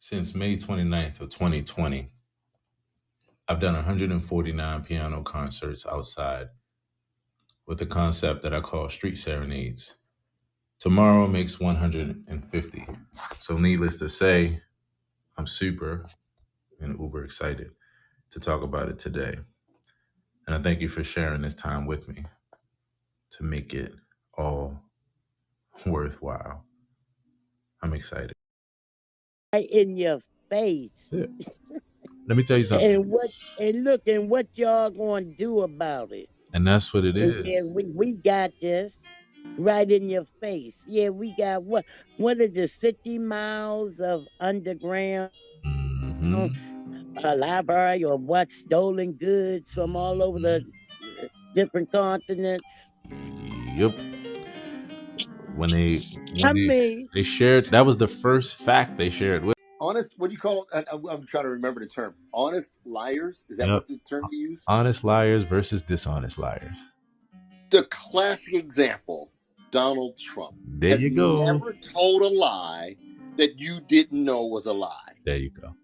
Since May 29th of 2020, I've done 149 piano concerts outside with a concept that I call street serenades. Tomorrow makes 150. So needless to say, I'm super and uber excited to talk about it today. And I thank you for sharing this time with me to make it all worthwhile. I'm excited. Right in your face. That's it. Let me tell you something. And what y'all gonna do about it? And that's what it So yeah, is. we got this right in your face. Yeah, we got what is it, 50 miles of underground Hmm. library or what, stolen goods from all over the different continents. Yep. When they I when mean, they shared, that was the first fact they shared with. Honest, what do you call it? I'm trying to remember the term. Honest liars? Is that Yep. what the term you use? Honest liars versus dishonest liars. The classic example, Donald Trump, There has you go. never told a lie that you didn't know was a lie. There you go.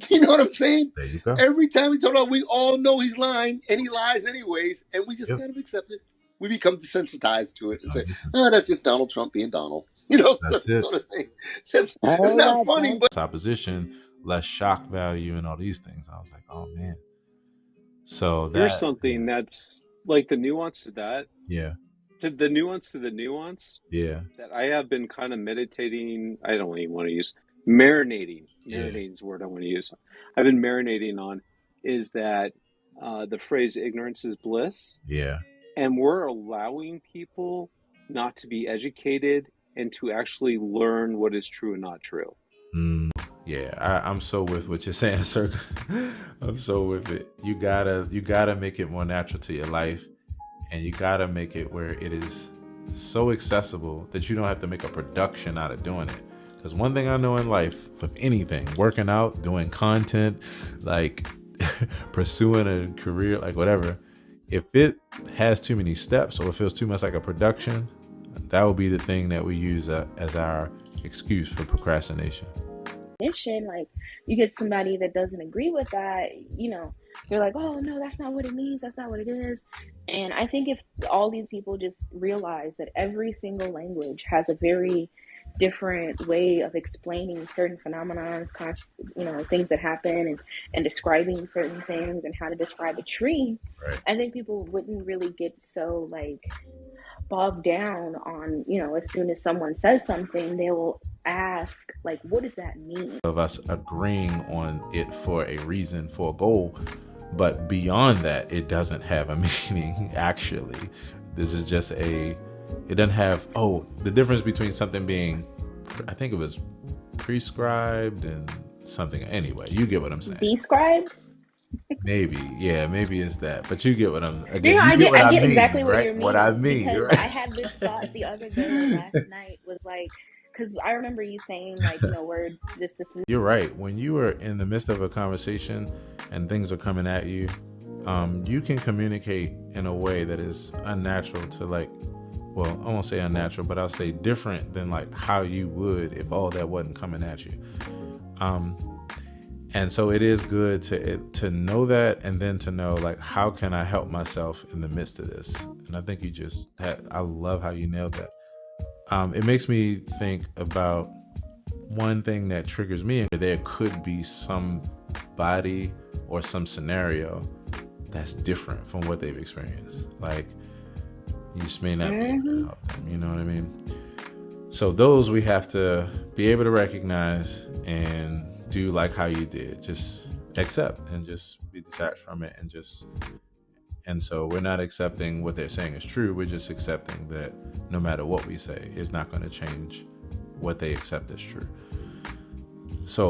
You know what I'm saying? There you go. Every time he told us, we all know he's lying, and he lies anyways, and we just Yep. kind of accept it. We become desensitized to it and say, Listen, "Oh, that's just Donald Trump being Donald." You know, that's it. sort of thing. It's all not right, funny, now. but Opposition, less shock value, and all these things. I was like, oh man. So Here's that, something that's like the nuance to that, yeah, to the nuance to the nuance yeah, that I have been kind of meditating. I don't even want to use marinating. yeah, Marinating is the word I want to use. I've been marinating on is that the phrase ignorance is bliss. yeah. And we're allowing people not to be educated and to actually learn what is true and not true. Yeah, I'm so with what you're saying, sir. I'm so with it. You gotta make it more natural to your life, and you gotta make it where it is so accessible that you don't have to make a production out of doing it. Because one thing I know in life, with anything, working out, doing content, like pursuing a career, like whatever, if it has too many steps or it feels too much like a production, that will be the thing that we use as our excuse for procrastination. Like you get somebody that doesn't agree with that, they're like, oh no, that's not what it means, that's not what it is. And I think if all these people just realize that every single language has a very different way of explaining certain phenomena, things that happen, and describing certain things and how to describe a tree, Right. I think people wouldn't really get so like bogged down on, as soon as someone says something, they will ask, like, what does that mean? Of us agreeing on it for a reason, for a goal, but beyond that, it doesn't have a meaning. Actually, this is just it doesn't have, the difference between something being, I think it was prescribed and something. Anyway, you get what I'm saying. Described? Maybe, yeah, maybe it's that, but you get what I'm, You again, know, you get what I I get mean, exactly what right? you're What I meaning, mean, because right? I had this thought the other day or last night, was like, because I remember you saying, like, words, this. You're right. When you are in the midst of a conversation and things are coming at you, you can communicate in a way that is unnatural to, like, well, I won't say unnatural, but I'll say different than like how you would if all that wasn't coming at you. And so it is good to know that, and then to know, like, how can I help myself in the midst of this? And I think I love how you nailed that. It makes me think about one thing that triggers me. There could be somebody or some scenario that's different from what they've experienced. Like, you just may not be able to help them, you know what I mean? So those we have to be able to recognize and do like how you did. Just accept and just be detached from it, and so we're not accepting what they're saying is true. We're just accepting that no matter what we say, it's not going to change what they accept as true. So